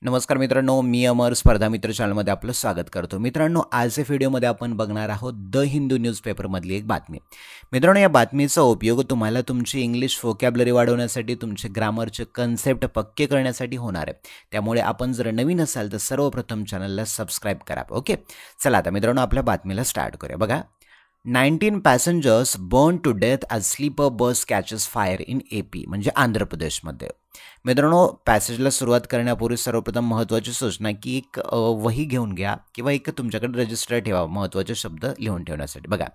नमस्कार मित्रांनो, मी अमर स्पर्धा मित्र चॅनलमध्ये आपलं स्वागत करतो. मित्रांनो, आजच्या व्हिडिओमध्ये आपण बघणार आहोत द हिंदू न्यूजपेपरमधली एक बातमी. मित्रांनो, या बातमीचा उपयोग तुम्हाला तुमची इंग्लिश व्होकॅब्युलरी वाढवण्यासाठी, तुमचे ग्रामरचे कन्सेप्ट पक्के करण्यासाठी होणार आहे. त्यामुळे आपण जर नवीन असाल तर सर्वप्रथम चॅनलला सबस्क्राईब करा. ओके, चला आता मित्रांनो आपल्या बातमीला स्टार्ट करूया. बघा, 19 passengers burned to death as sleeper bus catches fire in AP म्हणजे आंध्र प्रदेशमध्ये. मित्रांनो, पॅसेजला सुरुवात करण्यापूर्वी सर्वप्रथम महत्त्वाची सूचना की एक वही घेऊन घ्या किंवा एक तुमच्याकडे रजिस्टर ठेवा महत्त्वाचे शब्द लिहून ठेवण्यासाठी. बघा,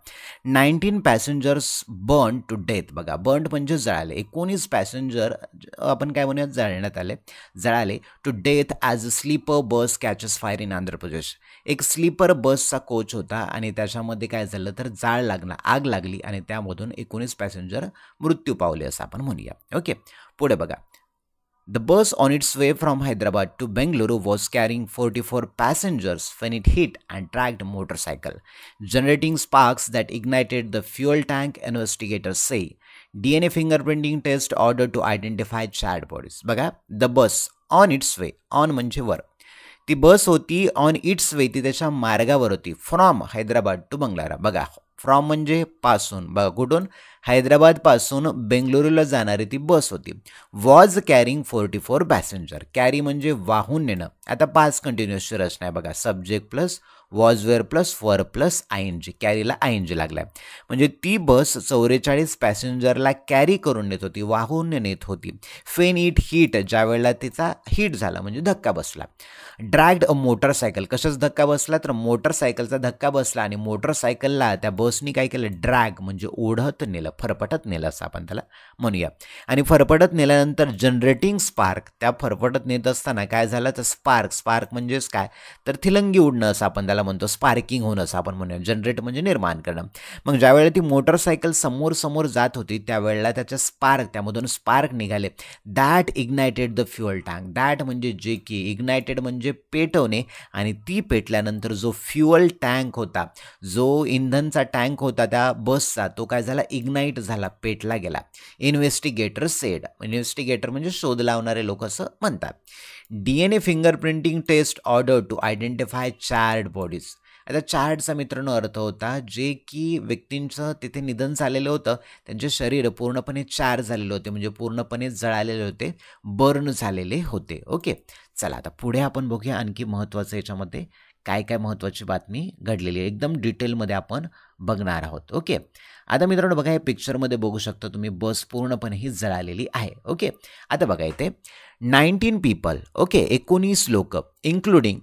19 पॅसेंजर्स बर्न टू डेथ. बघा, बर्न म्हणजे जळाले. 19 पॅसेंजर आपण काय म्हणूयात जळाले to death as a sleeper bus catches fire in Andhra Pradesh. एक स्लीपर बसचा कोच होता आणि त्याच्यामध्ये काय झालं तर आग लागली आणि त्यामधून 19 पॅसेंजर मृत्यू पावले असं आपण म्हणूया. ओके, पुढे बघा. The bus on its way from Hyderabad to Bengaluru was carrying 44 passengers when it hit and tracked a motorcycle, generating sparks that ignited the fuel tank, investigators say. DNA fingerprinting test ordered to identify charred bodies. बघा, the bus on its way, on म्हणजे वर. ती बस होती on it's वे, ती त्याच्या मार्गावर होती from Hyderabad to Bengaluru. बघा, फ्रॉम म्हणजे पासून, बघा कुठून, हैदराबादपासून बेंगलुरूला जाणारी ती बस होती. Was carrying 44 passenger. कॅरी म्हणजे वाहून नेणं. आता पास्ट कंटिन्युअसची रचना आहे. बघा, subject plus was were plus वर प्लस ING. कॅरीला ING लागलाय. म्हणजे ती बस 44 पॅसेंजरला कॅरी करून नेत होती, वाहून नेत होती. फेन इट हिट, ज्या वेळेला तिचा हिट झाला म्हणजे धक्का बसला. ड्रॅग्ड अ मोटरसायकल, कशाच धक्का बसला तर मोटरसायकलचा धक्का बसला आणि मोटरसायकलला त्या बसनी काय केलं, ड्रॅग म्हणजे ओढत नेलं, फरफटत नेलं असं आपण त्याला म्हणूया. आणि फरफटत नेल्यानंतर जनरेटिंग स्पार्क, त्या फरफटत नेत असताना काय झालं तर स्पार्क म्हणजेच काय तर थिलंगी उडणं असं आपण त्याला म्हणतो, स्पार्किंग होणं असं आपण म्हणूया. जनरेट म्हणजे निर्माण करणं. मग ज्यावेळेला ती मोटरसायकल समोर जात होती त्यावेळेला त्यामधून स्पार्क निघाले. That ignited the fuel tank. That म्हणजे जे की, इग्नायटेड म्हणजे पेटवणे, आणि ती पेटल्यानंतर जो फ्युअल टँक होता, जो इंधनचा टँक होता त्या बसचा, तो काय झाला, इग्नाईट झाला, पेटला गेला. Investigator sed. इन्व्हेस्टिगेटर म्हणजे शोध लावणारे लोक असं म्हणतात. DNA fingerprinting test order to identify charred bodies. आता चार्डचा मित्रांनो अर्थ होता जे की व्यक्तींचं तिथे निधन झालेलं होतं, त्यांचे शरीर पूर्णपणे चार झालेले होते, म्हणजे पूर्णपणे जळालेले होते, बर्न झालेले होते. ओके, चला आता पुढे आपण बघूया आणखी महत्त्वाचं याच्यामध्ये काय काय महत्त्वाची बातमी घडलेली आहे, एकदम डिटेलमध्ये आपण बघणार आहोत. ओके, आता मित्रांनो बघा, या पिक्चरमध्ये बघू शकता तुम्ही बस पूर्णपणे ही जळालेली आहे. ओके, आता बघा इथे 19 पीपल, ओके 19 लोक, इन्क्लुडिंग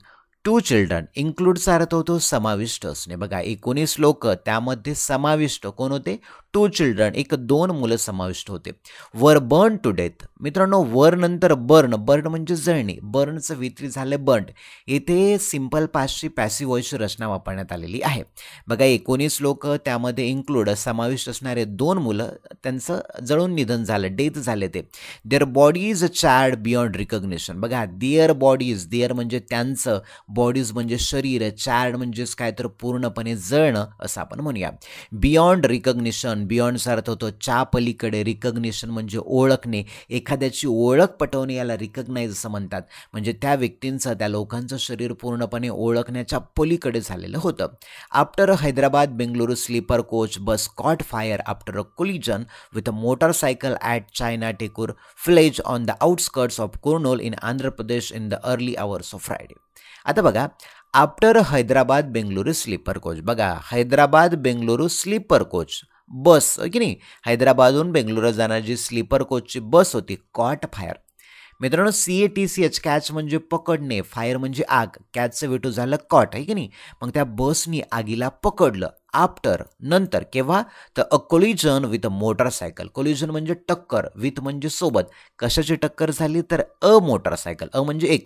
2 चिल्ड्रन. इन्क्लूडचा अर्थ होतो समाविष्ट असणे. बघा, 19 लोक, त्यामध्ये समाविष्ट कोण होते, 2 चिल्ड्रन, 2 मुलं समाविष्ट होते. वर बर्न टू डेथ. मित्रांनो, वर नंतर बर्न म्हणजे जळणे, बर्नचं वितरित झाले बर्न. येथे सिंपल पास्टची पॅसिव्ह व्हॉइसची रचना वापरण्यात आलेली आहे. बघा, 19 लोक, त्यामध्ये इन्क्लूड समाविष्ट असणारे 2 मुलं, त्यांचं जळून निधन झालं, डेथ झाले ते. Their bodies charred beyond recognition. बघा, देअर म्हणजे त्यांचं, बॉडीज म्हणजे शरीर, चार्ड म्हणजेच काय तर पूर्णपणे जळणं असं आपण म्हणूया. बियॉन्ड रिकग्निशन, बियॉन्डचा अर्थ होतो च्या पलीकडे, रिकग्निशन म्हणजे ओळखणे, एखाद्याची ओळख पटवणे, याला रिकग्नाइज असं म्हणतात. म्हणजे त्या व्यक्तींचं, त्या लोकांचं शरीर पूर्णपणे ओळखण्याच्या पलीकडे झालेलं होतं. After Hyderabad Bengaluru sleeper coach bus caught fire after a collision with a motorcycle at Chinna Tekur village on the outskirts of Kurnool in Andhra Pradesh in the early hours of Friday. आता बघा, after Hyderabad Bengaluru sleeper coach. बघा, Hyderabad Bengaluru sleeper coach bus की नाही, हैदराबादहून बेंगलुरू जाणारी जी sleeper कोचची बस होती, cot fire. मित्रांनो, CATCH, catch म्हणजे पकडणे, फायर म्हणजे आग, कॅचचं वेटू झालं कॉट, आहे की नाही. मग त्या बसनी आगीला पकडलं. आफ्टर नंतर, केव्हा तर a collision with a motorcycle. Collision म्हणजे टक्कर, विथ म्हणजे सोबत. कशाची टक्कर झाली तर मोटरसायकल, म्हणजे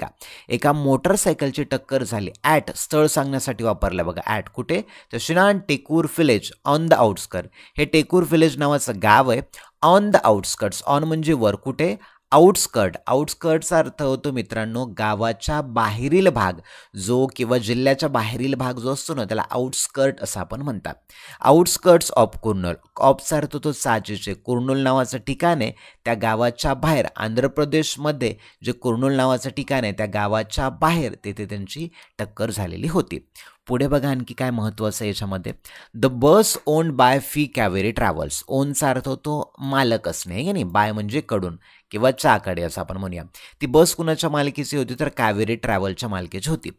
एका मोटरसायकलची टक्कर झाली. ॲट स्थळ सांगण्यासाठी वापरलं. बघा, ॲट कुठे तर शिनान टेकूर विलेज ऑन द आउटस्कर्ट. हे टेकूर विलेज नावाचं गाव आहे. ऑन द आउटस्कर्ट्स, ऑन म्हणजे वर, कुठे आउटस्कर्टचा अर्थ होतो मित्रांनो गावाच्या बाहेरील भाग जो किंवा जिल्ह्याच्या बाहेरील भाग जो असतो ना त्याला आउटस्कर्ट असं आपण म्हणतात. आउटस्कर्ट्स ऑफ कुर्नूल, ऑफचा अर्थ होतो साजेचे. कुर्नूल नावाचं ठिकाण आहे त्या गावाच्या बाहेर, आंध्र प्रदेशमध्ये जे कुर्नूल नावाचं ठिकाण आहे त्या गावाच्या बाहेर तेथे त्यांची टक्कर झालेली होती. पुढे बघा आणखी काय महत्त्वाचं आहे याच्यामध्ये. The bus owned by V Kaveri travels. ओनचा अर्थ होतो मालक असणे आहे की नाही, बाय म्हणजे कडून किंवा चाकडे असं आपण म्हणूया. ती बस कुणाच्या मालकीची होती तर कावेरी ट्रॅव्हलच्या मालकीची होती.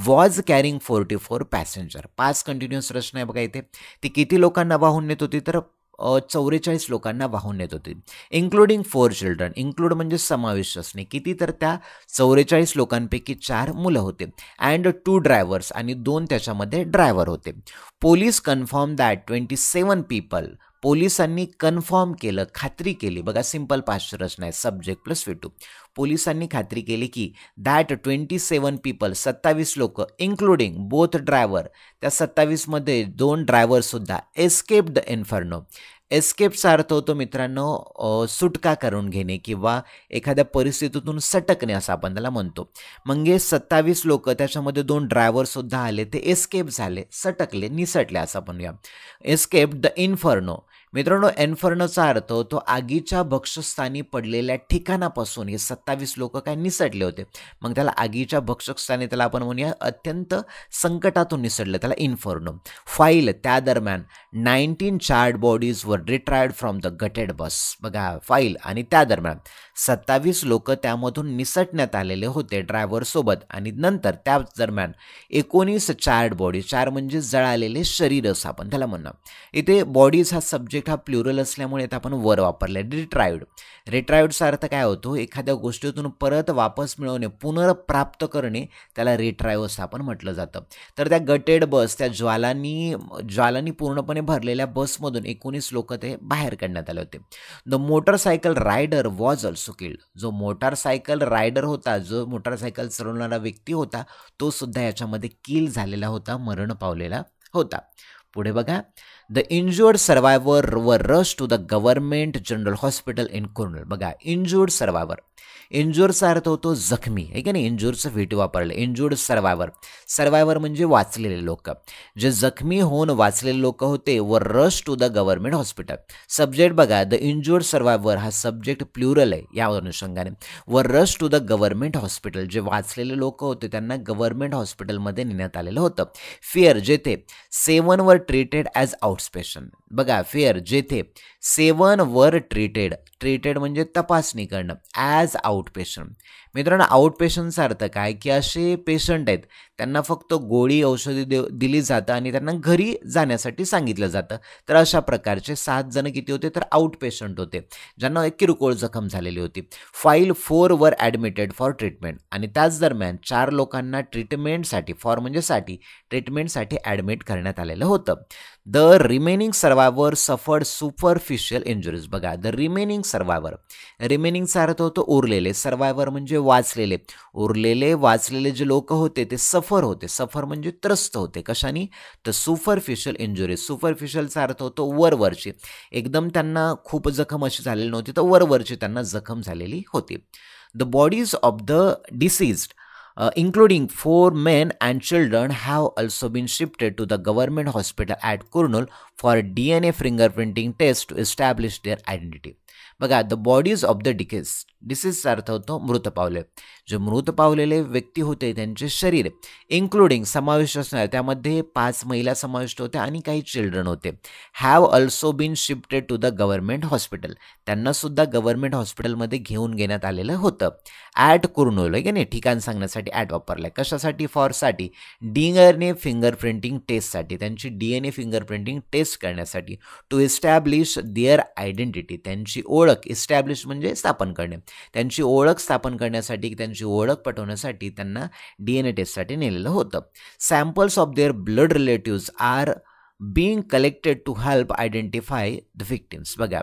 Was carrying 44 passenger. 5 कंटिन्युअस प्रश्न आहे बघा इथे. ती किती लोकांना वाहून नेत होती तर 44 लोकांना वाहून नेत होती. Including 4 children. इन्क्लूड म्हणजे समावेश असणे. किती तर त्या 44 लोकांपैकी 4 मुलं होते. अँड 2 ड्रायव्हर्स आणि 2 त्याच्यामध्ये ड्रायव्हर होते. Police confirm that 27 people. पोलिसांनी कन्फर्म केलं, खात्री केली. बघा सिंपल पास्ट प्रश्न आहे, सब्जेक्ट प्लस V2. पोलिसांनी खात्री केली की दॅट 27 पीपल 27 लोक इन्क्लुडिंग बोथ ड्रायव्हर, त्या 27मध्ये 2 ड्रायव्हरसुद्धा एस्केप द इन्फर्नो. एस्केपचा अर्थ होतो मित्रांनो सुटका करून घेणे किंवा एखाद्या परिस्थितीतून सटकणे असं आपण त्याला म्हणतो. मग हे 27 लोक त्याच्यामध्ये 2 ड्रायव्हरसुद्धा आले, ते एस्केप झाले, सटकले, निसटले असं आपण या. Escape the inferno. मित्रांनो इन्फर्नोचा अर्थ होतो आगीच्या भक्षस्थानी पडलेल्या ठिकाणापासून हे 27 लोक काय निसटले होते. मग त्याला आगीच्या भक्षस्थानी त्याला आपण म्हणूया अत्यंत संकटातून निसटलं, त्याला इन्फर्नो. फाईल. त्या दरम्यान 19 charred bodies were retrieved from the gutted bus. बघा फाईल आणि त्या दरम्यान 27 लोक त्यामधून निसटण्यात आलेले होते ड्रायव्हरसोबत. आणि नंतर त्याच दरम्यान 19 चार्ड बॉडी. 4 म्हणजे जळालेले शरीर असं आपण त्याला म्हणणार. इथे बॉडीज हा सब्जेक्ट हा प्लुरल असल्यामुळे आपण वर वापरले रिट्रायड. रिट्रायडचा अर्थ काय होतो एखाद्या गोष्टीतून परत वापस मिळवणे, पुनर्प्राप्त करणे, त्याला रिट्रायव असं आपण म्हटलं जातं. तर त्या गटेड बस, त्या ज्वालांनी पूर्णपणे भरलेल्या बसमधून 19 लोक ते बाहेर काढण्यात आले होते. The motorcycle rider was also killed. जो मोटारसायकल रायडर होता, जो मोटारसायकल चालवणारा व्यक्ती होता, तो सुद्धा याच्यामध्ये किल झालेला होता, मरण पावलेला होता. पुढे बघा. The injured survivor were rush to the government general hospital in Kurnool. बघा इंज्युअर्ड सर्वायव्हर. इंज्युअरचा अर्थ होतो जखमी आहे की नाही, इंज्युअरचं V2 वापरलं. इंज्युअर्ड सर्वायव्हर. सर्वायव्हर म्हणजे वाचलेले लोक. जे जखमी होऊन वाचलेले लोक होते were rush to the government hospital. Subject बघा द इंज्युअर्ड सर्वायव्हर हा सब्जेक्ट प्लुरल आहे या अनुषंगाने. Were rush to the government hospital. जे वाचलेले लोक होते त्यांना गव्हर्नमेंट हॉस्पिटलमध्ये नेण्यात आलेलं होतं. फिअर. जेथे 7 वर ट्रीटेड ॲज आउटपेशंट. बघा फिअर. जेथे 7 वर ट्रीटेड म्हणजे तपासणी करणं, ॲज आउटपेशंट. मित्रांनो आउटपेशंटचा अर्थ काय की असे पेशंट आहेत त्यांना फक्त गोळी औषधी दिली जातं आणि त्यांना घरी जाण्यासाठी सांगितलं जातं. तर अशा प्रकारचे 7 जण किती होते तर आउटपेशंट होते ज्यांना एक किरकोळ जखम झालेली होती. फाईल 4 वर ॲडमिटेड फॉर ट्रीटमेंट. आणि त्याच दरम्यान 4 लोकांना ट्रीटमेंटसाठी, फॉर म्हणजे साठी, ट्रीटमेंटसाठी ॲडमिट करण्यात आलेलं होतं. The remaining survivor suffered superficial injuries. बघा द रिमेनिंग सर्वायव्हर. रिमेनिंगचा अर्थ होतो उरलेले, सर्वायव्हर म्हणजे वाचलेले. वाचलेले जे लोक होते ते सफर होते. सफर म्हणजे त्रस्त होते. कशाने तर सुपरफिशियल इंजुरीज. सुपरफिशियलचा अर्थ होतो वरवरची. एकदम त्यांना खूप जखम अशी झालेली नव्हती, तर वरवरची त्यांना जखम झालेली होती. The bodies of the deceased including 4 men and children have also been shifted to the government hospital at Kurnool for DNA fingerprinting test to establish their identity. बघा द बॉडीज ऑफ द डिसीजचा अर्थ होतो मृत पावले. जे मृत पावलेले व्यक्ती होते त्यांचे शरीर, इन्क्लुडिंग समावेश असणार, त्यामध्ये 5 महिला समाविष्ट होत्या आणि काही चिल्ड्रन होते. Have also been shifted to the government hospital. त्यांना सुद्धा गव्हर्नमेंट हॉस्पिटलमध्ये घेऊन घेण्यात आलेलं होतं. ॲट कुर्नूल आहे की नाही, ठिकाण सांगण्यासाठी ॲट वापरलाय. कशासाठी फॉरसाठी DNA फिंगरप्रिंटिंग टेस्टसाठी, त्यांची DNA फिंगरप्रिंटिंग टेस्ट करण्यासाठी. टू एस्टॅब्लिश देअर आयडेंटिटी, त्यांची ओळख. इस्टॅब्लिश म्हणजे स्थापन करणे. त्यांची ओळख स्थापन करण्यासाठी, त्यांची ओळख पटवण्यासाठी त्यांना DNA टेस्टसाठी नेलेलं होतं. Samples of their blood relatives are being collected to help identify the victims. बघा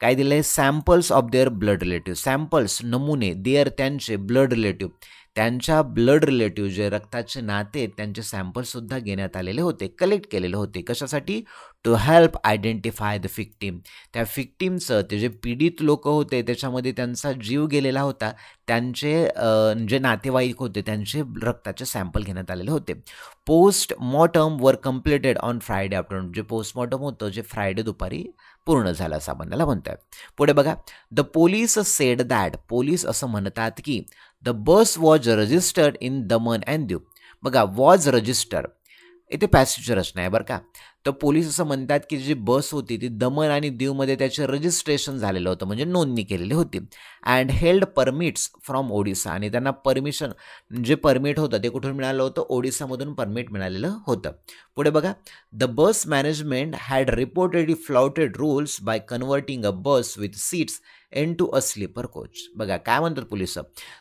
काय दिलं आहे, samples of their blood relative. Samples नमुने, देअर त्यांचे, ब्लड रिलेटिव्ह त्यांच्या ब्लड रिलेटिव्ह जे रक्ताचे नाते आहेत त्यांचे सॅम्पलसुद्धा घेण्यात आलेले होते, कलेक्ट केलेले होते. कशासाठी? To help identify the victim. त्या विक्टिमचं ते जे पीडित लोक होते त्याच्यामध्ये त्यांचा जीव गेलेला होता, त्यांचे जे नातेवाईक होते त्यांचे रक्ताचे सॅम्पल घेण्यात आलेले होते. पोस्टमॉर्टम वर कम्प्लिटेड ऑन फ्रायडे आफ्टरनून. जे पोस्टमॉर्टम होतं जे फ्रायडे दुपारी पूर्ण झालं असं आपण त्याला म्हणतात. पुढे बघा, the police sed that. Police असं म्हणतात की the bus was registered in Daman and Diu. बघा, वॉज रजिस्टर इथे पॅसेजर रचना आहे बरं का. तर पोलीस असं म्हणतात की जी बस होती ती दमन आणि दीवमध्ये त्याचे रजिस्ट्रेशन झालेलं होतं, म्हणजे नोंदणी केलेली होती. And held permits from Odisha. आणि त्यांना परमिशन जे परमिट होतं ते कुठून मिळालं होतं? ओडिसामधून परमिट मिळालेलं होतं. पुढे बघा, the bus management had reportedly flouted rules by converting a bus with seats into a sleeper coach. बघा काय म्हणतात police,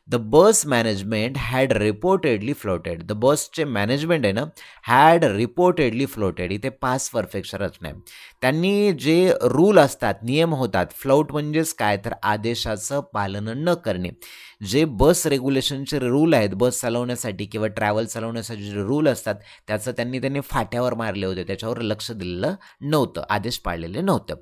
the bus management had reportedly flouted. The बसचे मॅनेजमेंट आहे ना, हॅड रिपोर्टेडली फ्लोटेड. इथे पास्ट परफेक्ट रचना आहे. त्यांनी जे रूल असतात, नियम होतात, फ्लाउट म्हणजेच काय तर आदेशाचं पालन न करणे. जे बस रेग्युलेशनचे रूल आहेत बस चालवण्यासाठी किंवा ट्रॅव्हल चालवण्यासाठी जे रूल असतात त्याचं त्यांनी फाट्यावर मारले होते, त्याच्यावर लक्ष दिलेलं नव्हतं, आदेश पाळलेले नव्हतं.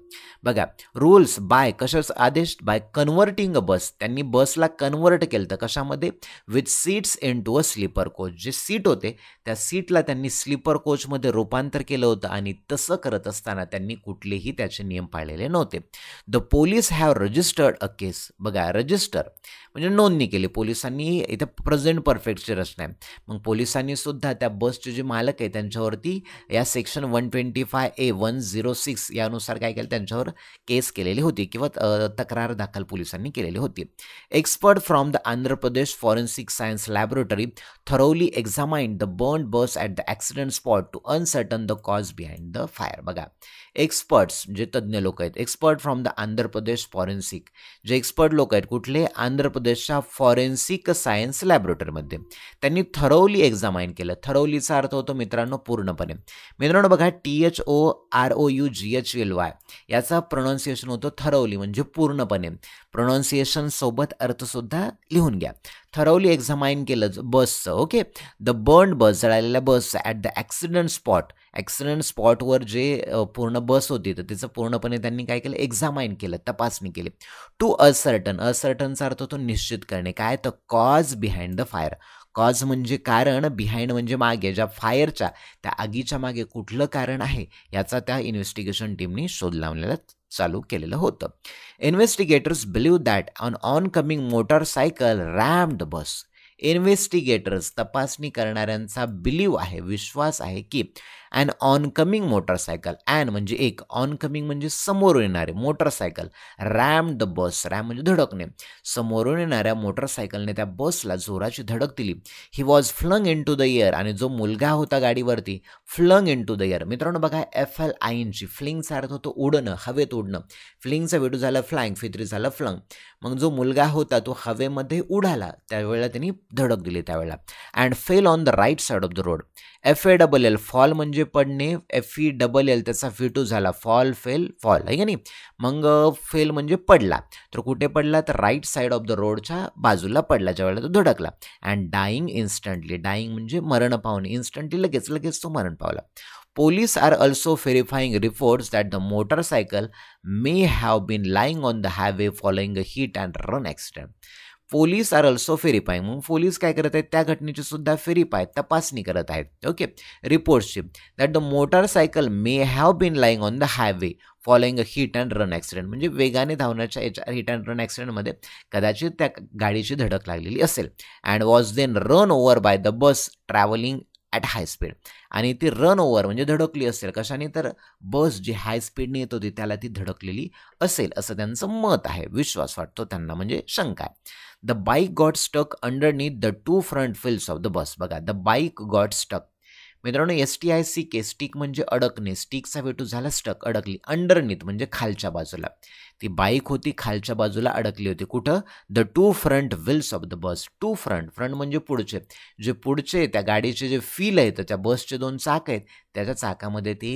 बघा, रूल्स बाय कशाच आदेश? By converting a bus. त्यांनी बसला कन्व्हर्ट केलं तर कशामध्ये? With seats into a sleeper coach. जे सीट होते त्या सीटला त्यांनी स्लीपर कोचमध्ये रूपांतर केलं होतं आणि तसं करत असताना त्यांनी कुठलेही त्याचे नियम पाळलेले नव्हते. The police have registered a case. बघा, रजिस्टर म्हणजे नोंदणी केली पोलिसांनी. इथं प्रेझेंट परफेक्टची रचना आहे. मग पोलिसांनी सुद्धा त्या बसचे जे मालक आहे त्यांच्यावरती या सेक्शन 125A106 यानुसार काय केलं, त्यांच्यावर केस केलेली होती किंवा तक्रार दाखल पोलिसांनी केलेली होती. Expert from the Andhra Pradesh forensic science laboratory thoroughly examined the burn bus at the accident spot to ascertain the cause behind the fire. बघा, एक्सपर्ट्स जे तज्ज्ञ लोक आहेत, expert from the Andhra Pradesh forensic, जे एक्सपर्ट लोक आहेत कुठले? आंध्र प्रदेशच्या फॉरेन्सिक सायन्स लॅबोरेटरीमध्ये. त्यांनी थरोली एक्झामाइन केलं. थरोलीचा अर्थ होतो मित्रांनो पूर्णपणे. मित्रांनो बघा, THOROUGHLY याचा प्रोनाऊन्सिएशन होतो थरोली म्हणजे पूर्णपणे. प्रोनाऊन्सिएशन सोबत अर्थसुद्धा लिहून घ्या. थरोली एक्झामाइन केलं बसचं. ओके, द बर्न बस, जळालेल्या bus at the accident spot. Accident स्पॉटवर जे पूर्ण बस होती तर तिचं पूर्णपणे त्यांनी काय केलं? एक्झामाइन केलं, तपासणी केली. To ascertain. असर्टनचा अर्थ होतो निश्चित करणे. काय तर cause behind the fire. Cause म्हणजे कारण, बिहाइंड म्हणजे मागे, ज्या फायरच्या त्या आगीच्या मागे कुठलं कारण आहे याचा त्या इन्व्हेस्टिगेशन टीमने शोध लावलेला चालू केलेलं होतं. Investigators believe that on oncoming motorcycle rammed the bus. Investigators तपासणी करणाऱ्यांचा बिलीव्ह आहे, विश्वास आहे की अँड ऑनकमिंग मोटरसायकल, अँड म्हणजे एक, ऑनकमिंग म्हणजे समोरून येणारे, motorcycle, RAM the bus, RAM म्हणजे धडकणे, समोरून येणाऱ्या मोटरसायकलने त्या बसला जोराची धडक दिली. He was flung into the air. आणि जो मुलगा होता गाडीवरती, flung into the air. मित्रांनो बघा, FLING, फ्लिंगचा अर्थ होतो उडणं, हवेत उडणं. फ्लिंगचा वेडू झालं फ्लाइंग, फित्री झालं फ्लंग. मग जो मुलगा होता तो हवेमध्ये उडाला, त्यावेळेला त्यांनी धडक दिली त्यावेळेला. And fell on the right side of the road. FALL, fall म्हणजे पडणे, FELL त्याचा V2 झाला, फॉल, फेल, फॉल, आहे का नाही. मग फेल म्हणजे पडला, तर कुठे पडला? तर राईट साईड ऑफ द रोडच्या बाजूला पडला ज्यावेळेला तो धडकला. And dyeing instantly. डाईंग म्हणजे मरण पावणे, इन्स्टंटली लगेच तो मरण पावला. Police are also verifying reports that the motorcycle may have been lying on the highway following a hit and run accident. Police are also verifying. मग पोलीस काय करत आहेत? त्या घटनेची सुद्धा व्हेरीफाय, तपासणी करत आहेत. ओके, रिपोर्ट्सची that the motorcycle may have been lying on the highway following a hit and run accident. म्हणजे वेगाने धावण्याच्या याच्या हिट अँड रन ॲक्सिडेंटमध्ये कदाचित त्या गाडीची धडक लागलेली असेल. And was then run over by the bus travelling at high speed. आणि ती रन ओव्हर म्हणजे धडकली असेल कशाने? तर बस जी हाय स्पीडने येत होती त्याला ती धडकलेली असेल असं त्यांचं मत आहे, विश्वास वाटतो त्यांना, म्हणजे शंका आहे. The bike got stuck underneath the two front wheels of the bus. बघा, द बाईक गॉट स्टक. मित्रांनो STICK, स्टिक म्हणजे अडकणे, स्टिकचा वेटू झाला स्टक, अडकली. अंडरनीथ म्हणजे खालच्या बाजूला. ती बाईक होती खालच्या बाजूला अडकली होती. कुठं? The two front wheels of the bus. Two front, front म्हणजे पुढचे, जे पुढचे त्या गाडीचे जे व्हील आहेत, त्या बसचे 2 चाक आहेत, त्याच्या चाकामध्ये ती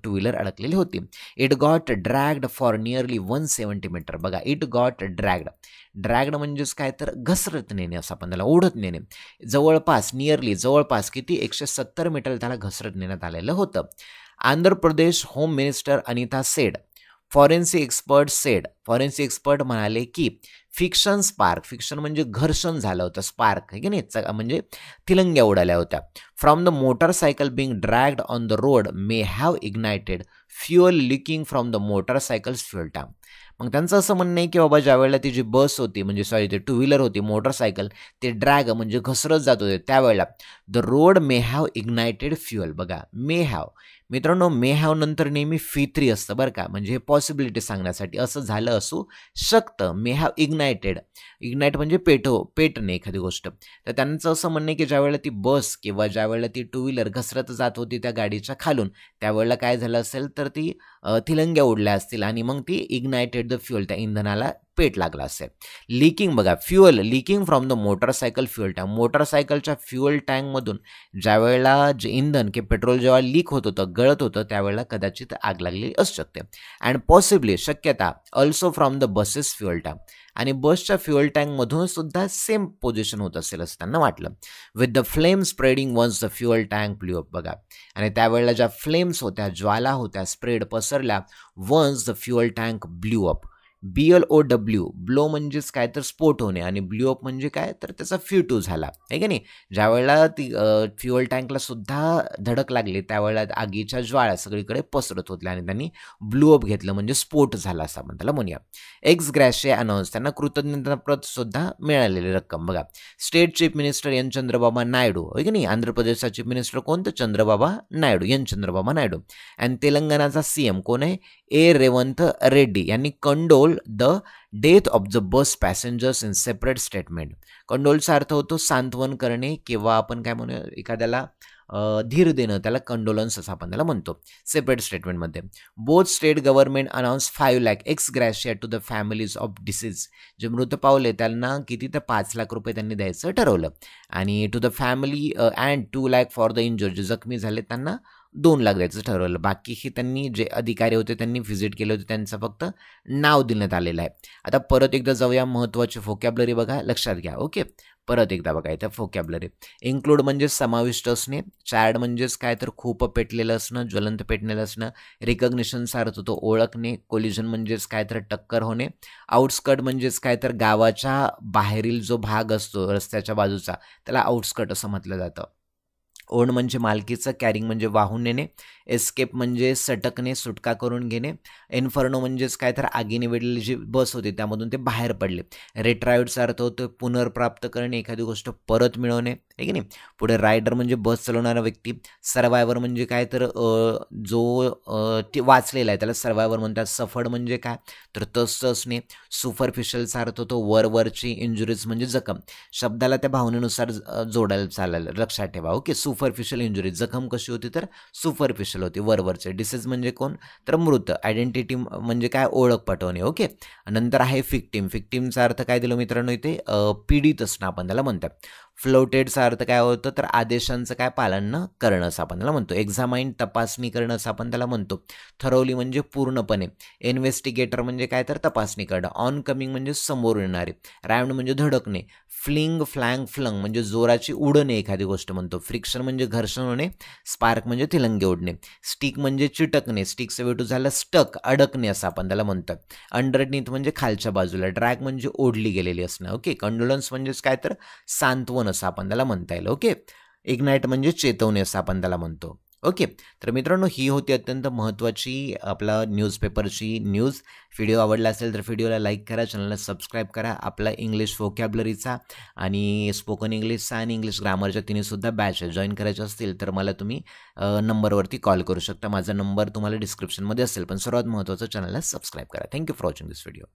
टू व्हीलर अडकलेली होती. It got dragged for nearly 170 metre. बघा, इट गॉट ड्रॅग्ड. ड्रॅग्ड म्हणजेच काय तर घसरत नेणे असं आपण त्याला, ओढत नेणे. जवळपास, नियरली जवळपास किती 170 मीटर त्याला घसरत नेण्यात आलेलं होतं. Andhra Pradesh home minister Anitha said, forensic expert said, forensic expert म्हणाले की फिक्शन स्पार्क, फिक्शन म्हणजे घर्षण झालं होतं, स्पार्क आहे की नाही, म्हणजे तिलंग्या उडाल्या होत्या. From the motorcycle being dragged on the road may have ignited fuel leaking from the motorcycle's fuel tank. मग त्यांचं असं म्हणणं आहे की बाबा ज्यावेळेला ती जी बस होती, म्हणजे सॉरी ते टू व्हीलर होती, मोटरसायकल, ते ड्रॅग म्हणजे घसरत जात होते, त्यावेळेला the road may have ignited fuel. बघा, मे हॅव मित्रांनो, मे हॅव नंतर नेहमी फी3 असतं बरं का, म्हणजे हे पॉसिबिलिटी सांगण्यासाठी, असं झालं असू शकतं. मे हॅव इग्नायटेड, इग्नाइट म्हणजे पेटणे एखादी गोष्ट. तर त्यांचं असं म्हणणं आहे की ज्यावेळेला ती बस किंवा ज्यावेळेला ती टू व्हीलर घसरत जात होती त्या गाडीच्या खालून, त्यावेळेला काय झालं असेल तर ती तिलंग्या उडल्या असतील आणि मग ती इग्नायटेड द फ्युअल, त्या इंधनाला पेट लागला असेल. लिकिंग, बघा, fuel leaking from the motorcycle fuel tank, मोटरसायकलच्या फ्युअल टँकमधून ज्यावेळेला जे इंधन की पेट्रोल जेव्हा लीक होत होतं, गळत होतं, त्यावेळेला कदाचित आग लागलेली असू शकते. अँड पॉसिबली, शक्यता, also from the buses fuel tank, आणि बसच्या फ्युअल टँकमधून सुद्धा सेम पोझिशन होत असेल असं त्यांना वाटलं. With the flame spreading once the fuel tank blew up. बघा, आणि त्यावेळेला ज्या फ्लेम्स होत्या, ज्वाला होत्या, स्प्रेड पसरल्या, once the fuel tank blew up. BLOW, blow म्हणजेच काय तर स्फोट होणे, आणि ब्ल्यू अप म्हणजे काय तर त्याचा फ्यू झाला आहे की नाही. ज्यावेळेला ती फ्युअल टँकला सुद्धा धडक लागली, त्यावेळेला आगीच्या ज्वाळा सगळीकडे पसरत होत्या आणि त्यांनी ब्लू अप घेतलं, म्हणजे स्फोट झाला असं आपण त्याला म्हणूया. एक्स ग्रॅशिया अनाऊन्स, त्यांना कृतज्ञताप्रत सुद्धा मिळालेली रक्कम. बघा, state chief minister N Chandrababu Naidu, आहे की नाही, आंध्र प्रदेशचा चीफ मिनिस्टर कोणतं? चंद्रबाबा नायडू, एन चंद्रबाबा नायडू. आणि तेलंगणाचा CM कोण आहे? रेवंत रेड्डी, यांनी condole the death of the bus passengers in separate statement. कंडोलचा अर्थ होतो सांत्वन करणे, किंवा आपण काय म्हणूया, एखाद्याला धीर देणं, त्याला कंडोलन्स असं आपण त्याला म्हणतो, सेपरेट स्टेटमेंटमध्ये. Both state government announce 5 lakh ex gratia to the families of deceased. जे मृत पावले त्यांना किती तर 5 लाख रुपये त्यांनी द्यायचं ठरवलं, आणि to the family and 2 lakh for the injured, जे जखमी झाले त्यांना 2 लाख द्यायचं ठरवलं. बाकी हे त्यांनी जे अधिकारी होते त्यांनी व्हिजिट केले होते, त्यांचं फक्त नाव देण्यात आलेलं आहे. आता परत एकदा जाऊया, महत्त्वाची व्होकॅब्लरी बघा, लक्षात घ्या. ओके, परत एकदा बघा इथं व्होकॅब्लरी. इन्क्लूड म्हणजे समाविष्ट असणे, चॅड म्हणजेच काय तर खूप पेटलेलं असणं, ज्वलंत पेटलेलं असणं, रिकग्निशनचा अर्थ होतो ओळखणे, कोलिजन म्हणजेच काय तर टक्कर होणे, आउटस्कट म्हणजेच काय तर गावाच्या बाहेरील जो भाग असतो रस्त्याच्या बाजूचा, त्याला आउटस्कट असं म्हटलं जातं. ओन म्हणजे मालकीचं, कॅरिंग म्हणजे वाहून नेणे, एस्केप म्हणजे सटकणे, सुटका करून घेणे, इन्फर्नो म्हणजेच काय तर आगीने वेढलेली जी बस होती त्यामधून ते बाहेर पडले. रिट्राईव्हचा अर्थ होतो पुनर्प्राप्त करणे, एखादी गोष्ट परत मिळवणे, आहे की नाही. पुढे रायडर म्हणजे बस चालवणारा व्यक्ती, सर्वायवर म्हणजे काय तर जो वाचलेला आहे त्याला सर्वायवर म्हणतात. सफड म्हणजे काय तर तसं असणे. सुपरफिशियलचा अर्थ होतो वरवरची, इंजुरीज म्हणजे जखम, शब्दाला त्या भावनेनुसार जोडायला चालेल, लक्षात ठेवा. ओके, सुपरफिशियल इंजुरी, जखम कशी होती तर सुपरफिशियल होती, वरवरचे. डिसीज म्हणजे कोण तर मृत. आयडेंटिटी म्हणजे काय, ओळख पटवणे. ओके, नंतर आहे फिक्टीम. फिक्टीमचा अर्थ काय दिलं मित्रांनो इथे, पीडित असणं आपण त्याला म्हणतात. फ्लोटेडचा अर्थ काय होतं तर आदेशांचं काय पालन न करणं असं आपण त्याला म्हणतो. एक्झामाइन, तपासणी करणं असं आपण त्याला म्हणतो. थरोली म्हणजे पूर्णपणे. इन्व्हेस्टिगेटर म्हणजे काय तर तपासणी करणं. ऑन कमिंग म्हणजे समोर येणारे. राउंड म्हणजे धडकणे. फ्लिंग, फ्लँग, फ्लंग म्हणजे जोराची उडणे एखादी गोष्ट म्हणतो. फ्रिक्शन म्हणजे घर्षण होणे. स्पार्क म्हणजे तिलंगे उडणे. स्टिक म्हणजे चिटकणे, स्टिकचं वेटू झालं स्टक, अडकणे असं आपण त्याला म्हणतात. अंडरनीथ म्हणजे खालच्या बाजूला. ड्रॅग म्हणजे ओढली गेलेली असणं. ओके, कंडोलन्स म्हणजेच काय तर सांत्वन असं आपण त्याला म्हणता येईल. ओके, इग्नाइट म्हणजे चेतवणे असं आपण त्याला म्हणतो. ओके, तर मित्रांनो ही होती अत्यंत महत्त्वाची आपला न्यूजपेपरची न्यूज. व्हिडिओ आवडला असेल तर व्हिडिओला लाईक करा, चॅनलला सबस्क्राईब करा. आपला इंग्लिश व्होकॅब्लरीचा आणि स्पोकन इंग्लिशचा आणि इंग्लिश ग्रामरच्या तिन्हीसुद्धा बॅच जॉईन करायचे असतील तर मला तुम्ही नंबरवरती कॉल करू शकता. माझा नंबर तुम्हाला डिस्क्रिप्शनमध्ये असेल. पण सर्वात महत्त्वाचं चॅनलला सबस्क्राईब करा. Thank you for watching this video.